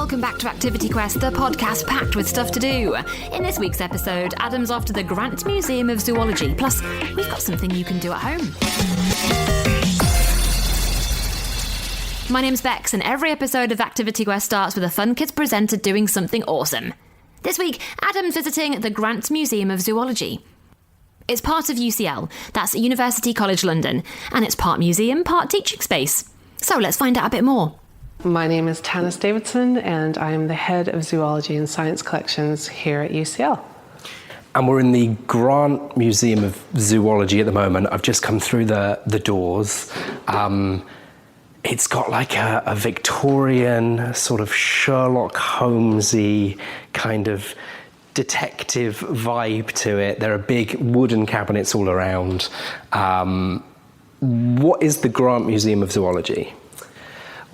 Welcome back to Activity Quest, the podcast packed with stuff to do. In this week's episode, Adam's off to the Grant Museum of Zoology. Plus, we've got something you can do at home. My name's Bex, and every episode of Activity Quest starts with a Fun Kids presenter doing something awesome. This week, Adam's visiting the Grant Museum of Zoology. It's part of UCL, that's University College London, and it's part museum, part teaching space. So let's find out a bit more. My name is Tanis Davidson, and I am the head of zoology and science collections here at UCL. And we're in the Grant Museum of Zoology at the moment. I've just come through the doors. It's got like a Victorian sort of Sherlock Holmesy kind of detective vibe to it. There are big wooden cabinets all around. What is the Grant Museum of Zoology?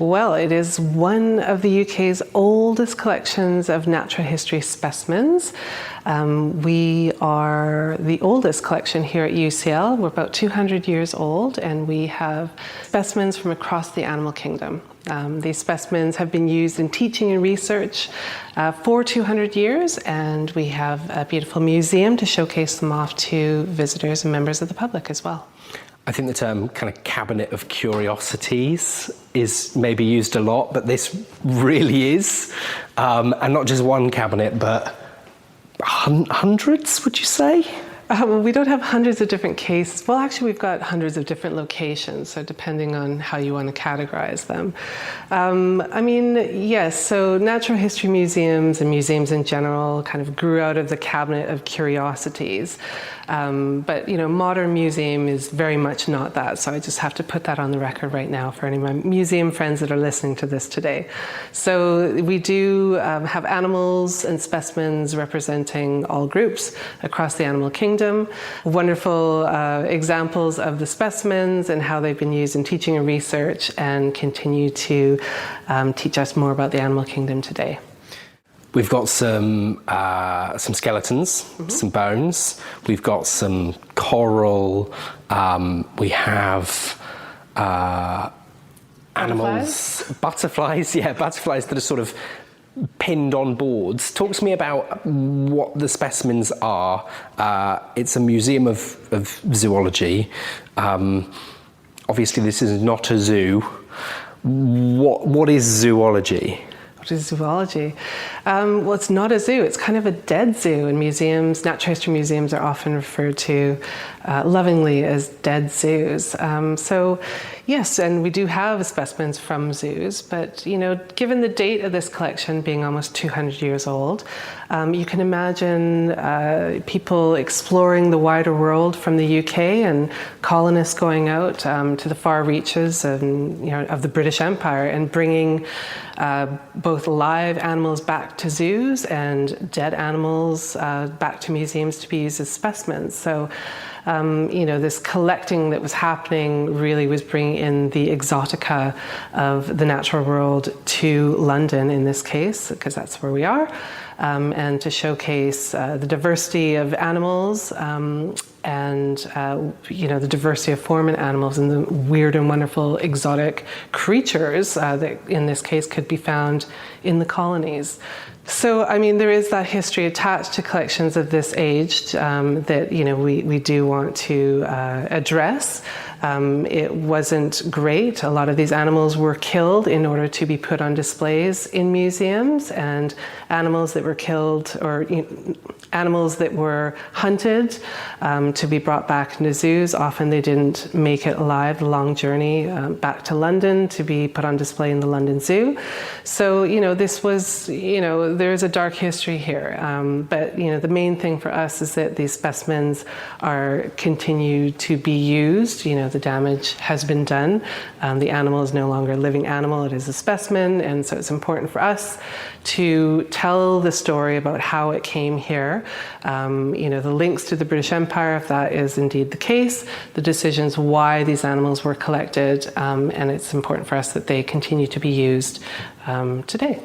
Well, it is one of the UK's oldest collections of natural history specimens. We are the oldest collection here at UCL. We're about 200 years old, and we have specimens from across the animal kingdom. These specimens have been used in teaching and research for 200 years, and we have a beautiful museum to showcase them off to visitors and members of the public as well. I think the term kind of cabinet of curiosities is maybe used a lot, but this really is. And not just one cabinet, but hundreds, would you say? Well, we don't have hundreds of different cases. Well, actually, we've got hundreds of different locations, so depending on how you want to categorize them. Yes, so natural history museums and museums in general kind of grew out of the cabinet of curiosities. But, modern museum is very much not that, so I just have to put that on the record right now for any of my museum friends that are listening to this today. So we do have animals and specimens representing all groups across the animal kingdom. Wonderful examples of the specimens and how they've been used in teaching and research, and continue to teach us more about the animal kingdom today. We've got some skeletons, some bones. We've got some coral. We have animals, butterflies that are sort of pinned on boards. Talk to me about what the specimens are. It's a museum of zoology. Obviously, this is not a zoo. What is zoology? What is zoology? Well, it's not a zoo. It's kind of a dead zoo, and museums, natural history museums, are often referred to lovingly as dead zoos. So, yes, and we do have specimens from zoos, but, given the date of this collection being almost 200 years old, you can imagine people exploring the wider world from the UK and colonists going out to the far reaches of the British Empire and bringing both live animals back to zoos and dead animals back to museums to be used as specimens. So, this collecting that was happening really was bringing in the exotica of the natural world to London in this case, because that's where we are, and to showcase the diversity of animals and the diversity of form in animals and the weird and wonderful exotic creatures that in this case could be found in the colonies. So, there is that history attached to collections of this age that, we do want to address. It wasn't great. A lot of these animals were killed in order to be put on displays in museums, and animals that were killed or animals that were hunted to be brought back into zoos. Often they didn't make it alive, the long journey back to London to be put on display in the London Zoo. So, this was, there's a dark history here. But, the main thing for us is that these specimens are continued to be used. The damage has been done. The animal is no longer a living animal, it is a specimen, and so it's important for us to tell the story about how it came here. The links to the British Empire, if that is indeed the case, the decisions why these animals were collected, and it's important for us that they continue to be used today.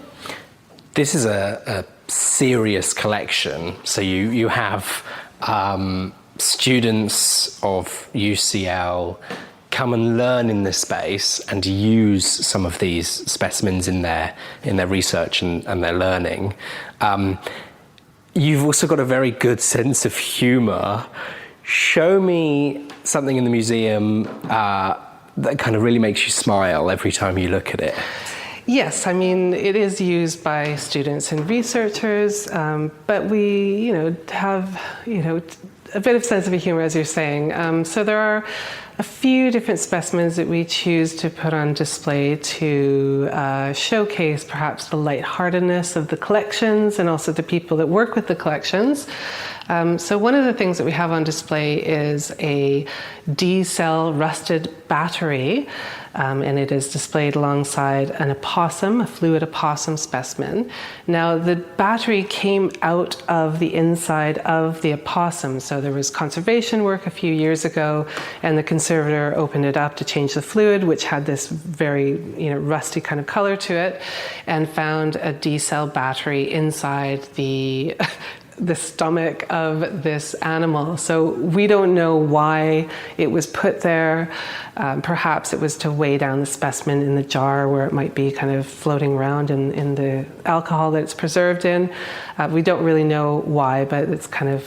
This is a serious collection. So you have students of UCL come and learn in this space and use some of these specimens in their research and their learning, you've also got a very good sense of humour. Show me something in the museum that kind of really makes you smile every time you look at it. Yes, I mean, it is used by students and researchers, but we, have, a bit of sense of humor, as you're saying. So there are a few different specimens that we choose to put on display to showcase perhaps the lightheartedness of the collections and also the people that work with the collections. So one of the things that we have on display is a D-cell rusted battery, and it is displayed alongside an opossum, a fluid opossum specimen. Now, the battery came out of the inside of the opossum, so there was conservation work a few years ago, and the conservator opened it up to change the fluid, which had this very rusty kind of color to it, and found a D-cell battery inside the stomach of this animal. So we don't know why it was put there. Perhaps it was to weigh down the specimen in the jar where it might be kind of floating around in the alcohol that it's preserved in. We don't really know why, but it's kind of,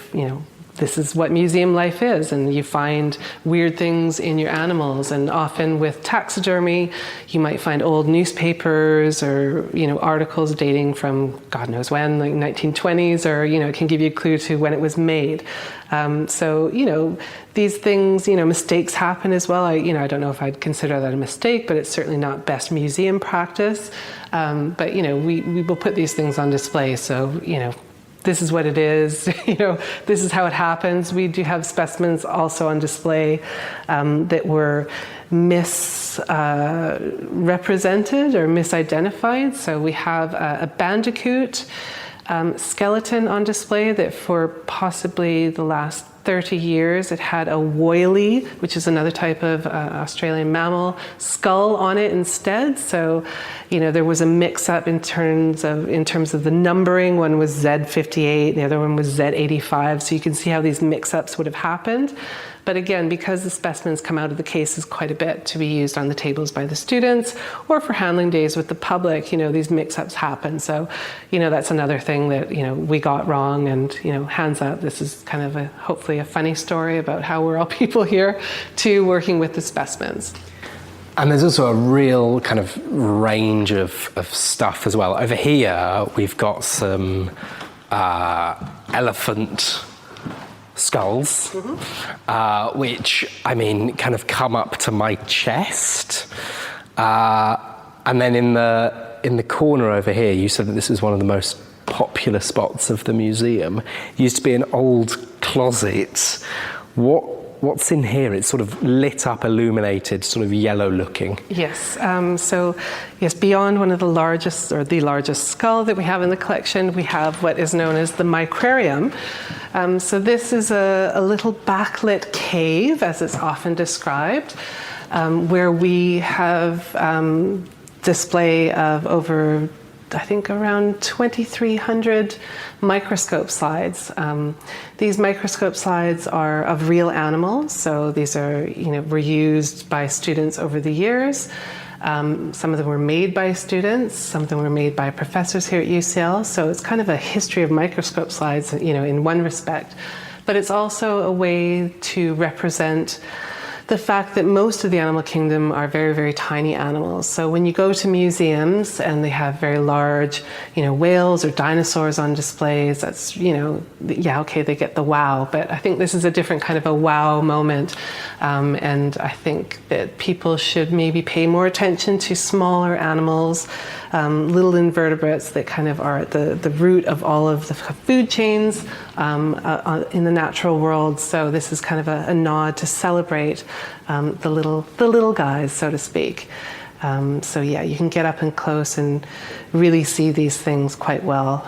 this is what museum life is, and you find weird things in your animals. And often with taxidermy, you might find old newspapers or articles dating from God knows when, like 1920s, or it can give you a clue to when it was made. So these things, mistakes happen as well. I don't know if I'd consider that a mistake, but it's certainly not best museum practice. But we will put these things on display, so this is what it is, this is how it happens. We do have specimens also on display that were misrepresented or misidentified. So we have a bandicoot skeleton on display that for possibly the last 30 years, it had a woylie, which is another type of Australian mammal, skull on it instead. So, there was a mix-up in terms of the numbering. One was Z58, the other one was Z85. So you can see how these mix-ups would have happened. But again, because the specimens come out of the cases quite a bit to be used on the tables by the students or for handling days with the public, these mix-ups happen. So, that's another thing that, we got wrong, and, hands up, this is kind of hopefully a funny story about how we're all people here to working with the specimens. And there's also a real kind of range of stuff as well. Over here, we've got some elephant skulls, which, kind of come up to my chest. And then in the corner over here, you said that this is one of the most popular spots of the museum. It used to be an old closet. What's in here? It's sort of lit up, illuminated, sort of yellow looking. Yes. Beyond one of the largest skull that we have in the collection, we have what is known as the micrarium. So this is a little backlit cave, as it's often described, where we have display of over, I think, around 2,300 microscope slides. These microscope slides are of real animals, so these are, were used by students over the years. Some of them were made by students, some of them were made by professors here at UCL, so it's kind of a history of microscope slides, in one respect. But it's also a way to represent the fact that most of the animal kingdom are very, very tiny animals. So when you go to museums and they have very large, whales or dinosaurs on displays, that's, they get the wow. But I think this is a different kind of a wow moment. And I think that people should maybe pay more attention to smaller animals, little invertebrates that kind of are at the root of all of the food chains in the natural world. So this is kind of a nod to celebrate the little guys, so to speak. You can get up and close and really see these things quite well.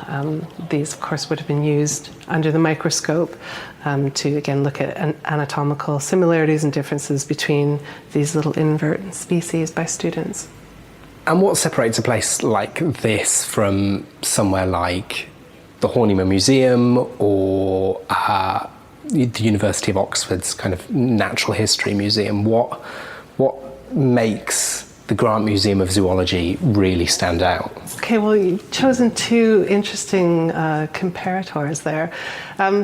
These, of course, would have been used under the microscope to, again, look at anatomical similarities and differences between these little invert species by students. And what separates a place like this from somewhere like the Horniman Museum or the University of Oxford's kind of Natural History Museum? What what makes the Grant Museum of Zoology really stand out? Okay, well, you've chosen two interesting comparators there.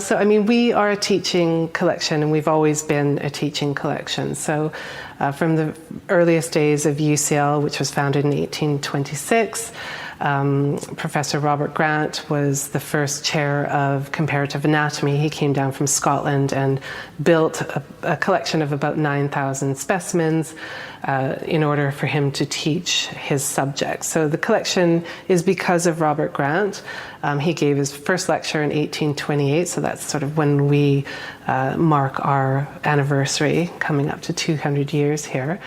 So, I mean, we are a teaching collection, and we've always been a teaching collection. So, from the earliest days of UCL, which was founded in 1826, Professor Robert Grant was the first chair of comparative anatomy. He came down from Scotland and built a collection of about 9,000 specimens in order for him to teach his subject. So the collection is because of Robert Grant. He gave his first lecture in 1828, so that's sort of when we mark our anniversary, coming up to 200 years here.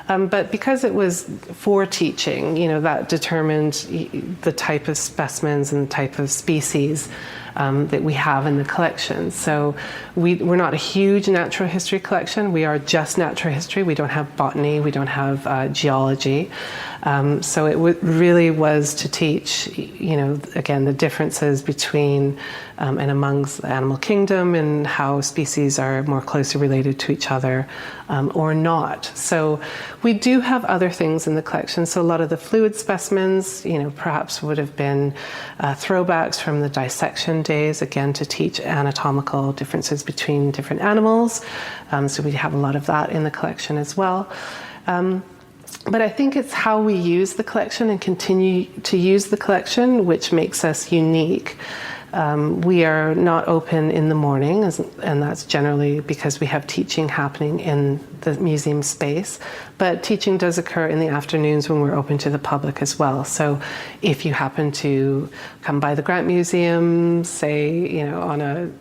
But because it was for teaching, that determined the type of specimens and the type of species that we have in the collection. So we're not a huge natural history collection. We are just natural history. We don't have botany. We don't have geology. So it really was to teach, again, the differences between and amongst the animal kingdom, and how species are more closely related to each other or not. So we do have other things in the collection. So a lot of the fluid specimens, perhaps would have been throwbacks from the dissection days, again, to teach anatomical differences between different animals. So we have a lot of that in the collection as well. But I think it's how we use the collection and continue to use the collection which makes us unique. We are not open in the morning, and that's generally because we have teaching happening in the museum space. But teaching does occur in the afternoons when we're open to the public as well. So if you happen to come by the Grant Museum, say, on a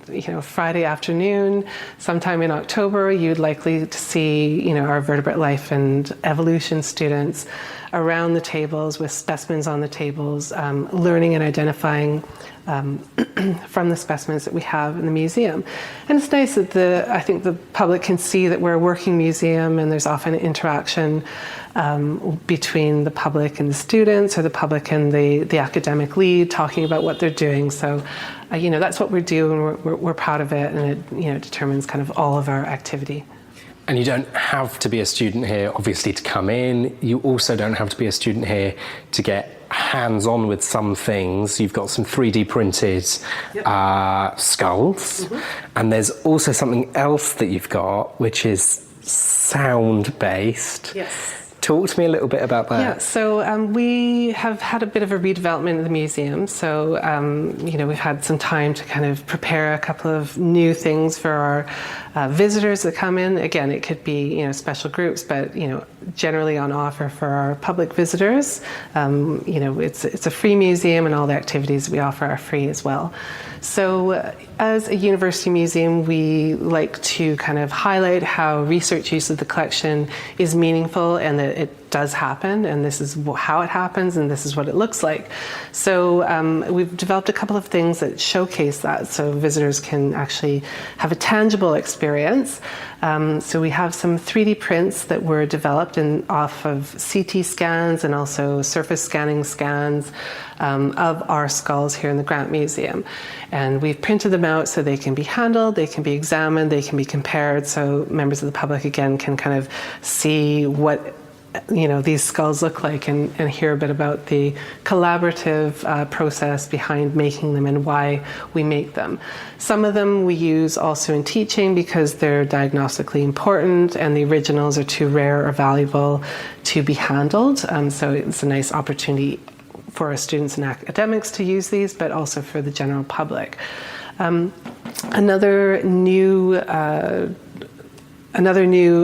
Friday afternoon, sometime in October, you'd likely to see, our vertebrate life and evolution students around the tables with specimens on the tables, learning and identifying from the specimens that we have in the museum. And it's nice that I think the public can see that we're a working museum, and there's often interaction between the public and the students, or the public and the academic lead, talking about what they're doing. So, that's what we do, and we're proud of it, and it determines kind of all of our activity. And you don't have to be a student here, obviously, to come in. You also don't have to be a student here to get hands-on with some things. You've got some 3D printed skulls. Mm-hmm. And there's also something else that you've got, which is sound-based. Yes. Talk to me a little bit about that. Yeah, so we have had a bit of a redevelopment of the museum. So, we've had some time to kind of prepare a couple of new things for our visitors that come in. Again, it could be, special groups, but, generally on offer for our public visitors. It's a free museum, and all the activities we offer are free as well. So as a university museum, we like to kind of highlight how research use of the collection is meaningful, and that it does happen, and this is how it happens, and this is what it looks like. So we've developed a couple of things that showcase that, so visitors can actually have a tangible experience. So we have some 3D prints that were developed off of CT scans and also surface scanning scans of our skulls here in the Grant Museum. And we've printed them out so they can be handled, they can be examined, they can be compared, so members of the public, again, can kind of see what these skulls look like, and hear a bit about the collaborative process behind making them and why we make them. Some of them we use also in teaching because they're diagnostically important, and the originals are too rare or valuable to be handled. So it's a nice opportunity for our students and academics to use these, but also for the general public. Another new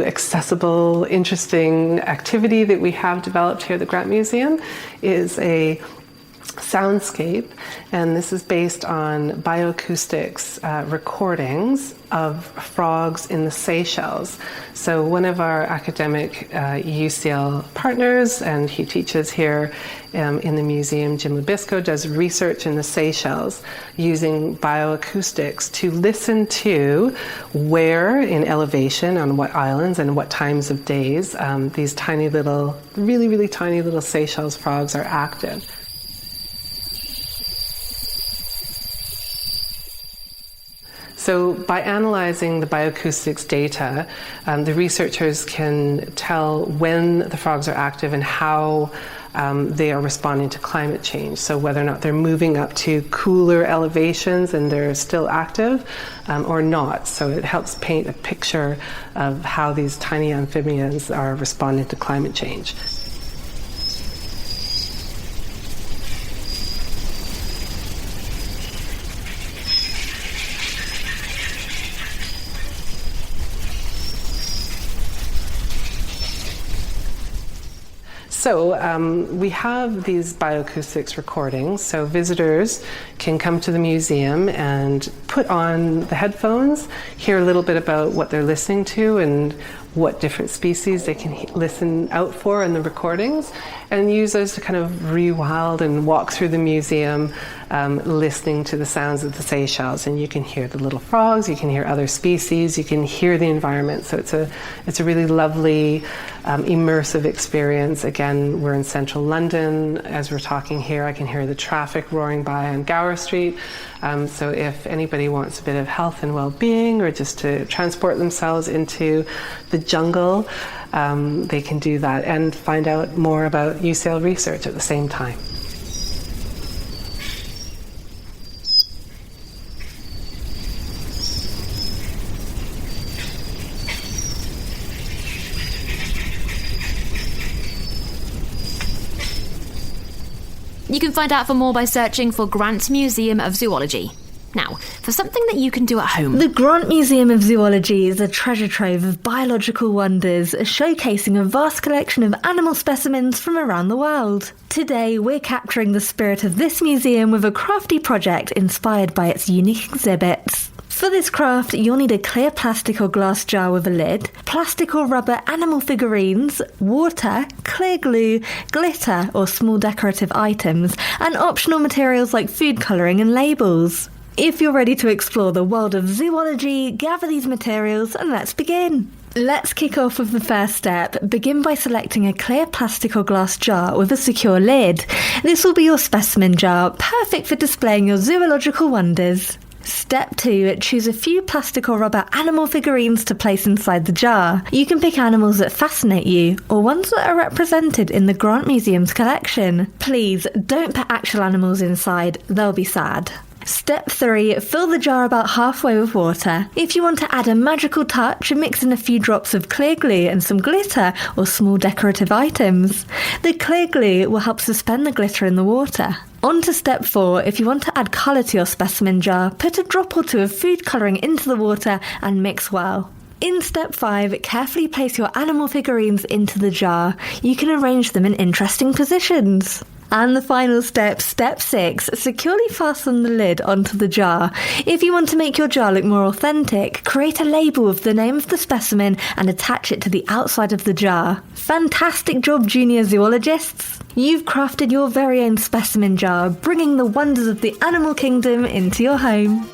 accessible, interesting activity that we have developed here at the Grant Museum is a soundscape, and this is based on bioacoustics recordings of frogs in the Seychelles. So one of our academic UCL partners, and he teaches here in the museum, Jim Labisco, does research in the Seychelles using bioacoustics to listen to where in elevation, on what islands and what times of days these tiny little, really, really tiny little Seychelles frogs are active. So by analyzing the bioacoustics data, the researchers can tell when the frogs are active and how they are responding to climate change. So whether or not they're moving up to cooler elevations and they're still active or not. So it helps paint a picture of how these tiny amphibians are responding to climate change. So we have these bioacoustics recordings, so visitors can come to the museum and put on the headphones, hear a little bit about what they're listening to and what different species they can listen out for in the recordings, and use those to kind of rewild and walk through the museum, listening to the sounds of the Seychelles. And you can hear the little frogs, you can hear other species, you can hear the environment. So it's a really lovely, immersive experience. Again, we're in central London. As we're talking here, I can hear the traffic roaring by on Gower Street. So if anybody wants a bit of health and well-being, or just to transport themselves into the jungle, they can do that and find out more about UCL research at the same time. You can find out for more by searching for Grant Museum of Zoology. Now, for something that you can do at home. The Grant Museum of Zoology is a treasure trove of biological wonders, showcasing a vast collection of animal specimens from around the world. Today, we're capturing the spirit of this museum with a crafty project inspired by its unique exhibits. For this craft, you'll need a clear plastic or glass jar with a lid, plastic or rubber animal figurines, water, clear glue, glitter or small decorative items, and optional materials like food colouring and labels. If you're ready to explore the world of zoology, gather these materials and let's begin. Let's kick off with the first step. Begin by selecting a clear plastic or glass jar with a secure lid. This will be your specimen jar, perfect for displaying your zoological wonders. Step 2. Choose a few plastic or rubber animal figurines to place inside the jar. You can pick animals that fascinate you, or ones that are represented in the Grant Museum's collection. Please don't put actual animals inside, they'll be sad. Step 3. Fill the jar about halfway with water. If you want to add a magical touch, mix in a few drops of clear glue and some glitter or small decorative items. The clear glue will help suspend the glitter in the water. On to step 4. If you want to add colour to your specimen jar, put a drop or two of food colouring into the water and mix well. In step 5, carefully place your animal figurines into the jar. You can arrange them in interesting positions. And the final step, step 6, securely fasten the lid onto the jar. If you want to make your jar look more authentic, create a label with the name of the specimen and attach it to the outside of the jar. Fantastic job, junior zoologists! You've crafted your very own specimen jar, bringing the wonders of the animal kingdom into your home.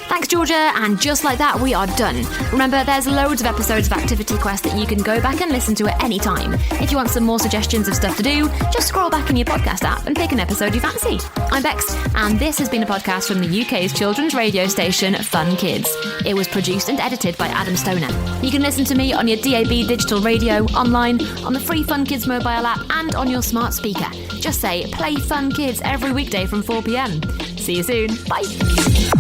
Thanks, Georgia, and just like that, we are done. Remember, there's loads of episodes of Activity Quest that you can go back and listen to at any time. If you want some more suggestions of stuff to do, just scroll back in your podcast app and pick an episode you fancy. I'm Bex, and this has been a podcast from the UK's children's radio station, Fun Kids. It was produced and edited by Adam Stoner. You can listen to me on your DAB digital radio, online, on the free Fun Kids mobile app, and on your smart speaker. Just say, play Fun Kids every weekday from 4 p.m. See you soon. Bye.